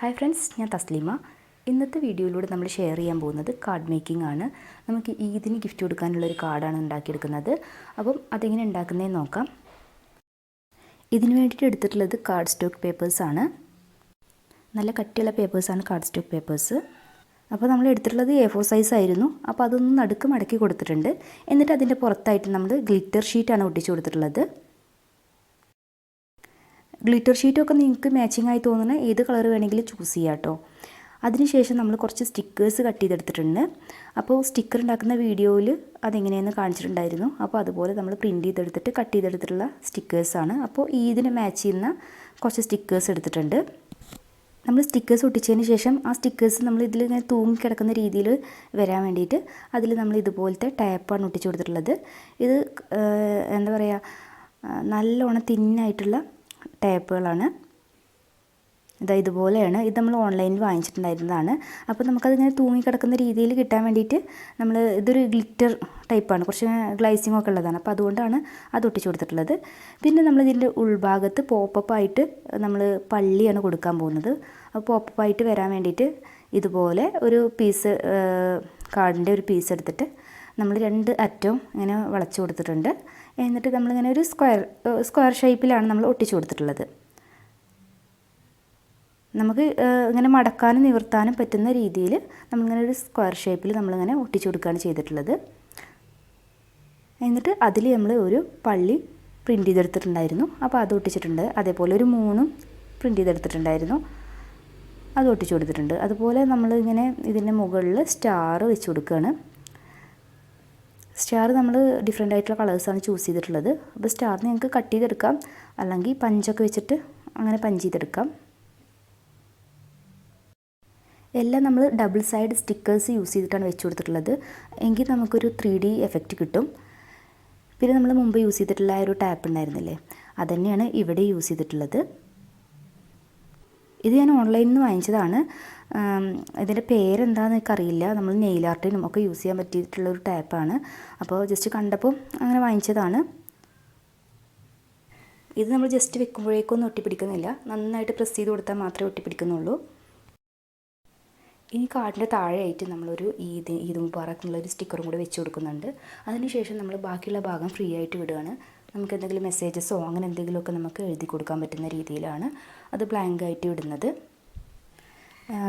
Hi friends, ഞാൻ തസ്ലീമ. ഇന്നത്തെ വീഡിയോയിലൂടെ നമ്മൾ ഷെയർ ചെയ്യാൻ പോകുന്നത് കാർഡ് മേക്കിംഗ് ആണ്. നമുക്ക് ഈദിന് ഗിഫ്റ്റ് കൊടുക്കാനുള്ളൊരു കാർഡാണ് ഉണ്ടാക്കിയെടുക്കുന്നത്. അപ്പം അതെങ്ങനെ ഉണ്ടാക്കുന്നതെന്ന് നോക്കാം. ഇതിന് വേണ്ടിയിട്ട് എടുത്തിട്ടുള്ളത് കാർഡ് സ്റ്റോക്ക് പേപ്പേഴ്സാണ്. നല്ല കട്ടിയുള്ള പേപ്പേഴ്സാണ് കാർഡ് സ്റ്റോക്ക് പേപ്പേഴ്സ്. അപ്പോൾ നമ്മൾ എടുത്തിട്ടുള്ളത് A4 സൈസ് ആയിരുന്നു. അപ്പോൾ അതൊന്ന് നടുക്ക് മടക്കി കൊടുത്തിട്ടുണ്ട്. എന്നിട്ട് അതിൻ്റെ പുറത്തായിട്ട് നമ്മൾ ഗ്ലിറ്റർ ഷീറ്റാണ് ഒട്ടിച്ചു കൊടുത്തിട്ടുള്ളത്. ഗ്ലിറ്റർ ഷീറ്റൊക്കെ നിങ്ങൾക്ക് മാച്ചിങ് ആയി തോന്നുന്ന ഏത് കളർ വേണമെങ്കിലും ചൂസ് ചെയ്യാം കേട്ടോ. അതിനുശേഷം നമ്മൾ കുറച്ച് സ്റ്റിക്കേഴ്സ് കട്ട് ചെയ്തെടുത്തിട്ടുണ്ട്. അപ്പോൾ സ്റ്റിക്കർ ഉണ്ടാക്കുന്ന വീഡിയോയിൽ അതെങ്ങനെയെന്ന് കാണിച്ചിട്ടുണ്ടായിരുന്നു. അപ്പോൾ അതുപോലെ നമ്മൾ പ്രിൻറ്റ് ചെയ്തെടുത്തിട്ട് കട്ട് ചെയ്തെടുത്തിട്ടുള്ള സ്റ്റിക്കേഴ്സാണ്. അപ്പോൾ ഇതിന് മാച്ച് ചെയ്യുന്ന കുറച്ച് സ്റ്റിക്കേഴ്സ് എടുത്തിട്ടുണ്ട്. നമ്മൾ സ്റ്റിക്കേഴ്സ് ഒട്ടിച്ചതിന് ശേഷം ആ സ്റ്റിക്കേഴ്സ് നമ്മൾ ഇതിൽ ഇങ്ങനെ തൂങ്ങി കിടക്കുന്ന രീതിയിൽ വരാൻ വേണ്ടിയിട്ട് അതിൽ നമ്മൾ ഇതുപോലത്തെ ടാപ്പാണ് ഒട്ടിച്ചു കൊടുത്തിട്ടുള്ളത്. ഇത് എന്താ പറയുക, നല്ലോണം തിന്നായിട്ടുള്ള ടാപ്പുകളാണ്. ഇതുപോലെയാണ്. ഇത് നമ്മൾ ഓൺലൈനിൽ വാങ്ങിച്ചിട്ടുണ്ടായിരുന്നതാണ്. അപ്പോൾ നമുക്കതിങ്ങനെ തൂങ്ങിക്കിടക്കുന്ന രീതിയിൽ കിട്ടാൻ വേണ്ടിയിട്ട് ഇതൊരു ഗ്ലിറ്റർ ടൈപ്പാണ്, കുറച്ച് ഗ്ലൈസിങ് ഒക്കെ ഉള്ളതാണ്. അപ്പോൾ അതുകൊണ്ടാണ് അത് ഒട്ടിച്ചു കൊടുത്തിട്ടുള്ളത്. പിന്നെ നമ്മളിതിൻ്റെ ഉൾഭാഗത്ത് പോപ്പപ്പായിട്ട് നമ്മൾ പള്ളിയാണ് കൊടുക്കാൻ പോകുന്നത്. അപ്പോൾ പോപ്പപ്പായിട്ട് വരാൻ വേണ്ടിയിട്ട് ഇതുപോലെ ഒരു പീസ് കാർഡിൻ്റെ ഒരു പീസ് എടുത്തിട്ട് നമ്മൾ രണ്ട് അറ്റവും ഇങ്ങനെ വളച്ചു കൊടുത്തിട്ടുണ്ട്. എന്നിട്ട് നമ്മളിങ്ങനെ ഒരു സ്ക്വയർ ഷേപ്പിലാണ് നമ്മൾ ഒട്ടിച്ചു കൊടുത്തിട്ടുള്ളത്. നമുക്ക് ഇങ്ങനെ മടക്കാനും നിവർത്താനും പറ്റുന്ന രീതിയിൽ നമ്മളിങ്ങനെ ഒരു സ്ക്വയർ ഷേപ്പിൽ നമ്മളിങ്ങനെ ഒട്ടിച്ചു കൊടുക്കുകയാണ് ചെയ്തിട്ടുള്ളത്. എന്നിട്ട് അതിൽ നമ്മൾ ഒരു പള്ളി പ്രിൻറ്റ് ചെയ്തെടുത്തിട്ടുണ്ടായിരുന്നു. അപ്പോൾ അത് ഒട്ടിച്ചിട്ടുണ്ട്. അതേപോലെ ഒരു 3 പ്രിൻറ്റ് ചെയ്തെടുത്തിട്ടുണ്ടായിരുന്നു, അത് ഒട്ടിച്ചു കൊടുത്തിട്ടുണ്ട്. അതുപോലെ നമ്മളിങ്ങനെ ഇതിൻ്റെ മുകളിൽ സ്റ്റാർ വെച്ച് കൊടുക്കുകയാണ്. സ്റ്റാർ നമ്മൾ ഡിഫറെൻ്റ് ആയിട്ടുള്ള കളേഴ്സാണ് ചൂസ് ചെയ്തിട്ടുള്ളത്. അപ്പോൾ സ്റ്റാർ നിങ്ങൾക്ക് കട്ട് ചെയ്തെടുക്കാം, അല്ലെങ്കിൽ പഞ്ചൊക്കെ വെച്ചിട്ട് അങ്ങനെ പഞ്ച് ചെയ്തെടുക്കാം. എല്ലാം നമ്മൾ ഡബിൾ സൈഡ് സ്റ്റിക്കേഴ്സ് യൂസ് ചെയ്തിട്ടാണ് വെച്ച് കൊടുത്തിട്ടുള്ളത്. എങ്കിൽ നമുക്കൊരു 3D എഫക്റ്റ് കിട്ടും. പിന്നെ നമ്മൾ മുമ്പ് യൂസ് ചെയ്തിട്ടുള്ള ഒരു ടാപ്പ് ഉണ്ടായിരുന്നില്ലേ, അതുതന്നെയാണ് ഇവിടെ യൂസ് ചെയ്തിട്ടുള്ളത്. ഇത് ഞാൻ ഓൺലൈനിൽ നിന്ന് വാങ്ങിച്ചതാണ്. ഇതിൻ്റെ പേരെന്താണെന്ന് എനിക്കറിയില്ല. നമ്മൾ നെയിൽ ആർട്ടിനും ഒക്കെ യൂസ് ചെയ്യാൻ പറ്റിയിട്ടുള്ളൊരു ടാപ്പാണ്. അപ്പോൾ ജസ്റ്റ് കണ്ടപ്പോൾ അങ്ങനെ വാങ്ങിച്ചതാണ്. ഇത് നമ്മൾ ജസ്റ്റ് വെക്കുമ്പോഴേക്കൊന്നും ഒട്ടിപ്പിടിക്കുന്നില്ല. നന്നായിട്ട് പ്രസ് ചെയ്ത് കൊടുത്താൽ മാത്രമേ ഒട്ടിപ്പിടിക്കുന്നുള്ളൂ. ഇനി കാർഡിൻ്റെ താഴെയായിട്ട് നമ്മളൊരു ഈദ് മുബാറക് എന്നുള്ളൊരു സ്റ്റിക്കറും കൂടി വെച്ച് കൊടുക്കുന്നുണ്ട്. അതിനുശേഷം നമ്മൾ ബാക്കിയുള്ള ഭാഗം ഫ്രീ ആയിട്ട് വിടുകയാണ്. നമുക്ക് എന്തെങ്കിലും മെസ്സേജസോ അങ്ങനെ എന്തെങ്കിലുമൊക്കെ നമുക്ക് എഴുതി കൊടുക്കാൻ പറ്റുന്ന രീതിയിലാണ് അത് ബ്ലാങ്ക് ആയിട്ട് വിടുന്നത്.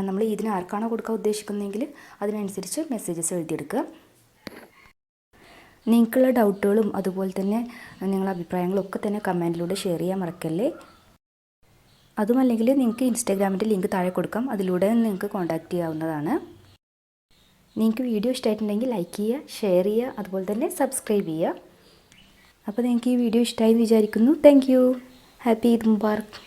നമ്മൾ ഇതിന് ആർക്കാണോ കൊടുക്കാൻ ഉദ്ദേശിക്കുന്നതെങ്കിൽ അതിനനുസരിച്ച് മെസ്സേജസ് എഴുതിയെടുക്കുക. നിങ്ങൾക്കുള്ള ഡൗട്ടുകളും അതുപോലെ തന്നെ നിങ്ങളുടെ അഭിപ്രായങ്ങളും ഒക്കെ തന്നെ കമൻറ്റിലൂടെ ഷെയർ ചെയ്യാൻ മറക്കല്ലേ. അതുമല്ലെങ്കിൽ നിങ്ങൾക്ക് ഇൻസ്റ്റാഗ്രാമിൻ്റെ ലിങ്ക് താഴെ കൊടുക്കാം, അതിലൂടെ നിങ്ങൾക്ക് കോൺടാക്റ്റ് ചെയ്യാവുന്നതാണ്. നിങ്ങൾക്ക് വീഡിയോ ഇഷ്ടമായിട്ടുണ്ടെങ്കിൽ ലൈക്ക് ചെയ്യുക, ഷെയർ ചെയ്യുക, അതുപോലെ തന്നെ സബ്സ്ക്രൈബ് ചെയ്യുക. അപ്പോൾ നിങ്ങൾക്ക് ഈ വീഡിയോ ഇഷ്ടമായി വിചാരിക്കുന്നു. Thank you. Happy Eid Mubarak.